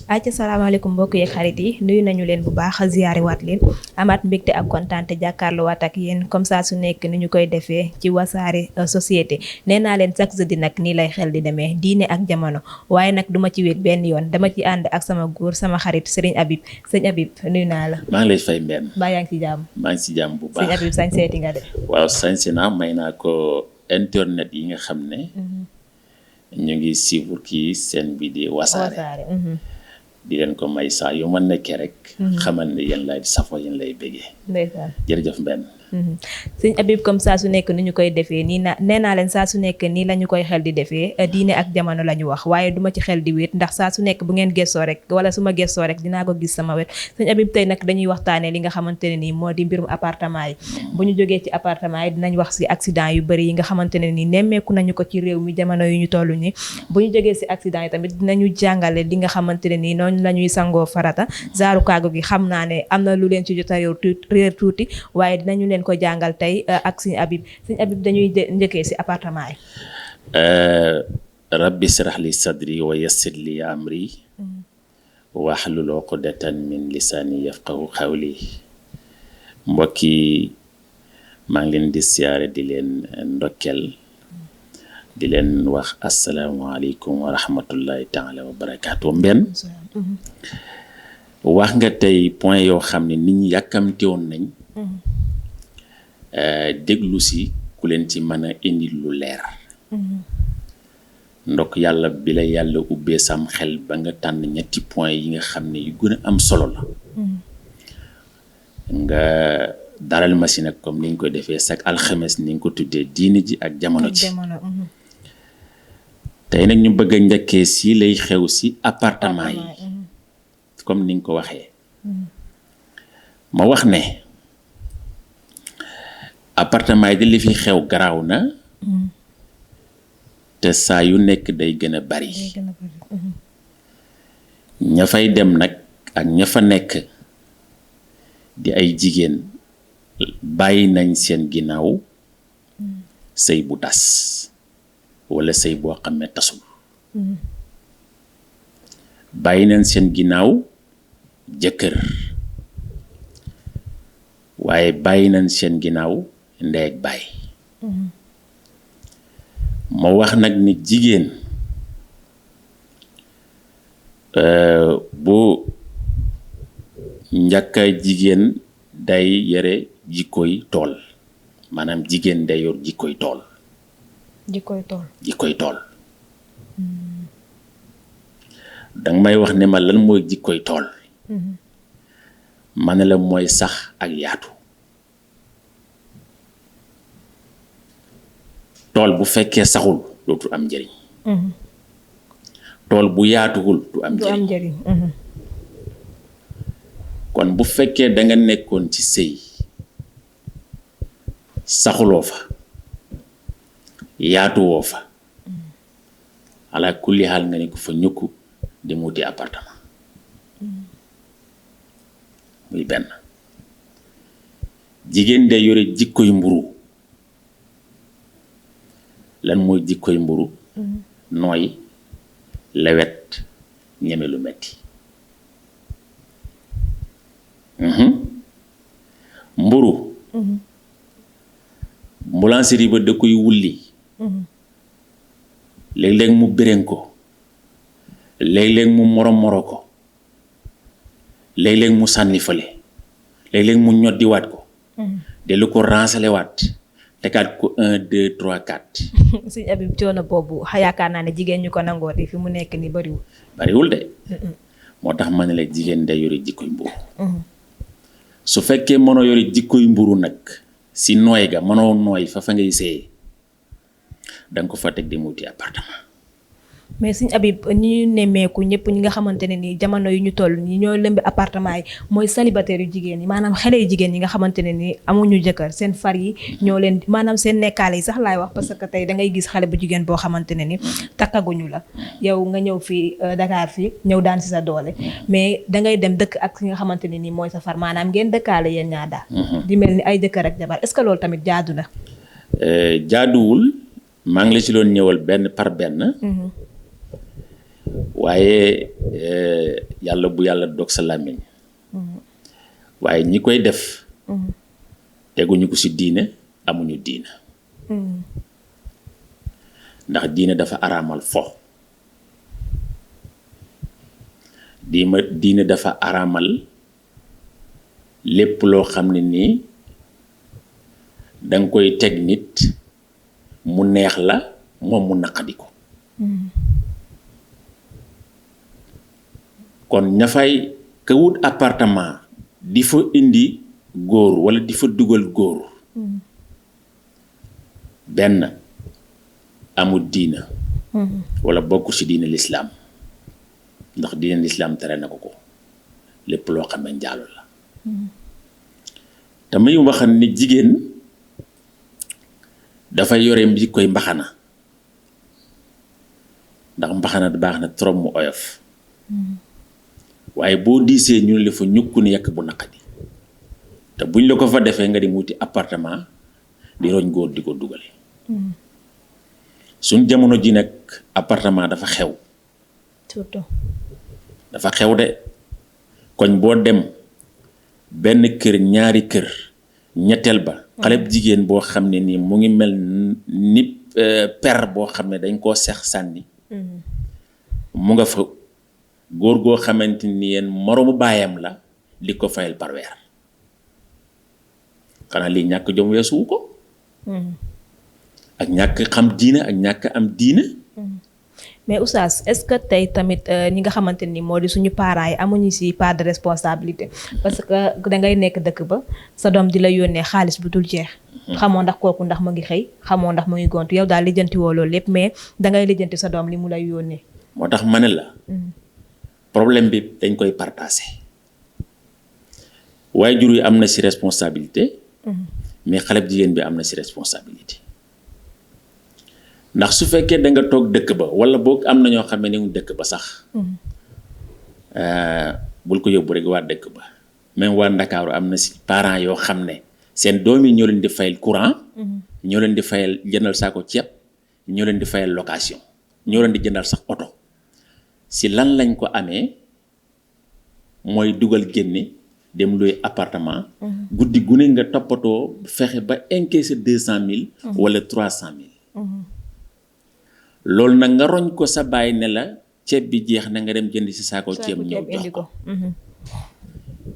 acca salaamaaleykum mbokk yeeg xarit yi nuyu nañu leen bu baax ziyaare waat leen amaat mbégte ak kontaante jàkkaarloo waat ak yéen comme ça su nekk ni ñu koy defee ci wasaare société nee naa leen chaque jeudi nag nii lay xel di demee diine ak jamono waaye nag duma ci wéet benn yoon dama ci ànd ak sama góor sama xarit Serigne Habib sëñ Habib nuyu naa la. maa ngi lay fay Mbène. mbaa yaa ngi ci jàmm. maa ngi ci jàmm bu baax sëñ Habib sañ seeti nga de. waaw sañse naa may naa ko internet yi nga xam ne. ñu ngi suivre kii seen bi di wasaare. di leen ko may saa yu ma nekkee rek. xamal ne yéen lay safoo yéen lay bëggee. ndeysaan jërëjëf Mbène. sëñ Habib comme saa su nekk ni ñu koy defee nii nee naa leen saa su nekk nii la ñu koy xel di defee diine ak jamono la ñu wax waaye duma ci xel di wéet ndax saa su nekk bu ngeen gëstoo rek wala su ma gëstoo rek dinaa ko gis sama wet sëñ Habib tey nag dañuy waxtaanee li nga xamante ne nii moo di mbirum appartement yi bu ñu jógee ci appartement yi dinañ wax si accident yu bëri yi nga xamante ne nii nemmeeku nañu ko ci réew mi jamono yu ñu toll nii bu ñu jógee si accident yi tamit dinañu jàngale li nga xamante ne nii noonu la ñuy sangoo farata zaaru kaago gi xam naa ne am na lu leen ci jot a réer tuuti waaye dinañu leen ko jàngal tey ak sëñ Habib dañuy njëkkee si appartement yi. rabbi shrah li sadri wa yassir li amri wahlul uqdatan min lisani yafqahu qawli mbokki maa ngi leen di siyaare di leen ndokkel di leen wax asalaamaaleykum wa rahmatullahi taala wa barakaatu Mbène wax nga tey point yoo xam ne nit ñi yàkkamte woon nañ déglu si ku leen ci mën a indi lu leer ndok yàlla bi la yàlla ubbee sam xel ba nga tànn ñetti point yi nga xam ne yu gën a am solo la nga daral ma si nag comme ni nga ko defee chaque alxames ni nga ko tuddee diine ji ak jamono ji tey nag ñu bëgg a njëkkee si lay xew si appartement yi comme ni nga ko waxee ma wax ne appartement yi di li fi xew garaaw na te saa yu nekk day gën a bari ña fay dem nag ak ña fa nekk di ay jigéen bàyyi nañ seen ginnaaw sëy bu tas walla sëy boo xam ne tasul bàyyi nañ seen ginnaaw jëkkër waaye bàyyi nañ seen ginnaaw ndey ak baay ma wax nag ni jigéen bu njëkka jigéen day yore jikkoy tool maanaam jigéen day yor jikkoy tool jikkoy tool danga may wax ne ma lan mooy jikkoy tool ma ne la mooy sax ak yaatu tool bu fekkee saxul dootul am njëriñ tool bu yaatuwul du am njëriñ kon bu fekkee da nga nekkoon ci sëy saxuloo fa yaatuwoo fa ala kulli xaal nga ne ko fa ñukk dem wuti appartement muy benn jigéen day yore jikkoy mburu lan mooy jikkoy mburu nooy lewet ñeme lu metti mburu boulangerie ba da koy wulli léeg-léeg mu béréŋ ko léeg-léeg mu moro ko léeg-léeg mu sànni fële léeg-léeg mu ñoddiwaat ko dellu ko ransalewaat tegaat ko 1 2 3 4 sëñ Habib coono boobu yaakaar naa ne jigéen ñu ko nangooti fi mu nekk ni bariwul de moo tax ma ne la jigéen day yore jikkoy mburu su fekkee mënoo yore jikkoy mburu nag si nooy ga mënoo nooy fa ngay seeyee danga ko fa teg di muuti appartement mais sëñ Habib ñi nemmeeku ñëpp ñi nga xamante ne nii jamono yu ñu toll nii ñoo lëmbi appartement yi mooy célibataire yu jigéen yi maanaam xale yu jigéen yi nga xamante ne nii amuñu jëkkër seen far yi ñoo leen maanaam seen nekkaale yi sax laay wax parce que tey da ngay gis xale bu jigéen boo xamante ne ni takkaguñu la yow nga ñëw fii Dakar fii ñëw daan si sa doole mais da ngay dem dëkk ak ki nga xamante ne nii mooy sa far maanaam ngeen dëkkaale yéen ñaar daal di mel ni ay jëkkër ak jabar est-ce que loolu tamit jaadu na jaaduwul maa ngi la ci doon ñëwal benn par benn waaye yàlla bu yàlla dog sa làmmiñ waaye ñi koy def teguñu ko ci diine amuñu diine ndax diine dafa araamal fo diine dafa araamal lépp loo xam ne nii danga koy teg nit mu neex la moom mu naqadi ko kon ña fay ka wut appartement di fa indi góor walla di fa dugal góor benn amul diina walla bokk ci diine lislaam ndax diine lislaam tere na ko lépp loo xam ne njaalo la te muy wax ni jigéen dafay yore mbi koy mbaxana ndax mbaxana baax na trop mu oyof waaye boo diisee ñu ne la fa ñukku ni yàq bu naqadi te buñ la ko fa defee nga di wuti appartement di roñ góor di ko dugale suñ jamono ji nag appartement dafa xew surtout dafa xew de koñ boo dem benn kër ñaari kër ñetteel ba xale bu jigéen boo xam ne nii mu ngi mel ni per boo xam ne dañ koo seex sànni mu nga fa góor goo xamante ni yéen moroomu baayam la di ko fayal par weer xanaa lii ñàkk jom weesuwu ko ak ñàkk xam diine ak ñàkk am diine mais Oustaz est-ce que tey tamit ñi nga xamante ni moo di suñu parents yi amuñu ci part de responsabilité parce que dangay nekk dëkk ba sa doom di la yónnee xaalis bu dul jeex xamoo ndax kooku ndax mu ngi xëy xamoo ndax mu ngi gont yow daal lijjanti woo loolu lépp mais dangay lijjanti sa doom li mu lay yónnee moo tax ma ne la problème bi dañ koy partager waajur yi am na ci responsabilité mais xale bu jigéen bi am na ci responsabilité ndax su fekkee da nga toog dëkk ba walla boog am na ñoo xam ne ni dëkk ba sax bul ko yóbbu rek waa dëkk ba même waa Ndakaaru am na ci parents yoo xam ne seen doom yi ñoo leen di fayal courant ñoo leen di fayal jëndal saako ceeb ñoo leen di fayal location ñoo leen di jëndal sax oto ci lan lañ ko amee mooy dugal génne dem luy appartement guddi gu ne nga toppatoo fexe ba encaisser 200,000 walla 300,000 loolu nag nga roñ ko sa baay ne la ceeb bi jeex na nga dem jënd ci saako ceeb ñëw jox ko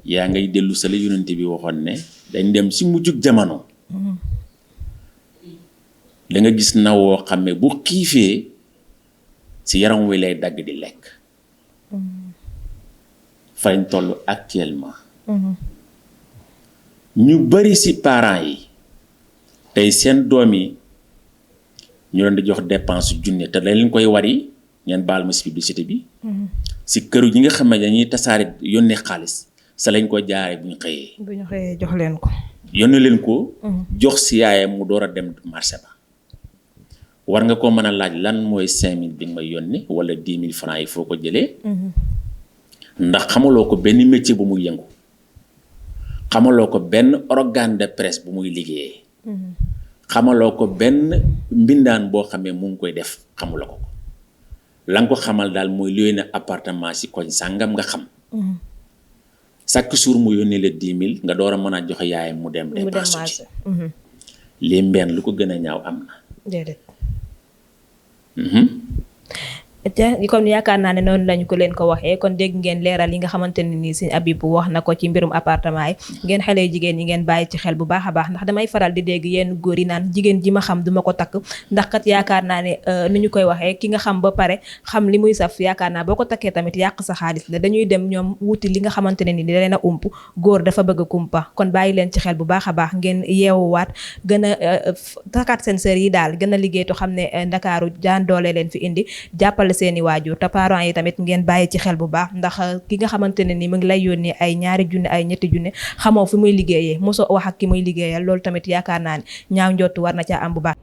yaa ngay dellu sa la yonent bi waxoon ne dañ dem ci mujjug jamono da nga gis na woo xam ne bu xiifee ci yaram wi lay dagg di lekk fañ toll actuellement ñu bari ci parents yi tey seen doom yi ñu leen di jox dépense junne te dañ leen koy wari ngeen baal ma ci publicité bi ci këru ñi nga xam ne dañuy tasaare yónnee xaalis sa lañ ko jaaree bu ñu xëyee jox leen ko yónnee leen ko jox ci yaayam mu door a dem marché ba war nga ko mën a laaj lan mooy 5,000 bi nga may yónnee wala 10,000 francs yi foo ko jëlee ndax xamaloo ko benn métier bu muy yëngu xamaloo ko benn organe de presse bu muy liggéeyee xamaloo ko benn mbindaan boo xamee mu ngi koy def xamuloo ko la nga ko xamal daal mooy luy na appartement ci koñ sàngam nga xam chaque jour mu yónnee la 10,000 nga door a mën a joxe yaayam mu dem dépense ci lii mbenn lu ko gën a ñaaw am na déedéet kon yaakaar naa ne noonu lañu ko leen ko waxee kon dégg ngeen leeral yi nga xamante ne nii Sëñ Abibou wax na ko ci mbirum appartement yi ngeen xale jigéen ñi ngeen bàyyi ci xel bu baax a baax ndax damay faral di dégg yenn góor yi naan jigéen ji ma xam duma ko takk ndax kat yaakaar naa ne ni ñu koy waxee ki nga xam ba pare xam li muy saf yaakaar naa boo ko takkee tamit yàq sa xaalis la dañuy dem ñoom wuti li nga xamante ne ni da leen a ump góor dafa bëgg a kumpa kon bàyyi leen ci xel bu baax a baax ngeen yeewuwaat gën a takkaat seen sër yi daal gën a liggéey to xam ne Ndakaaru jaan doole leen fi indi jàppale seeni waajur te parents yi tamit ngeen bàyyi ci xel bu baax ndax ki nga xamante ne ni mu ngi lay yónnee ay 2 junne ay 3 junne xamoo fi muy liggéeyee mosoo wax ak ki muy liggéeyal loolu tamit yaakaar naa ne ñaaw njottu war na caa am bu baax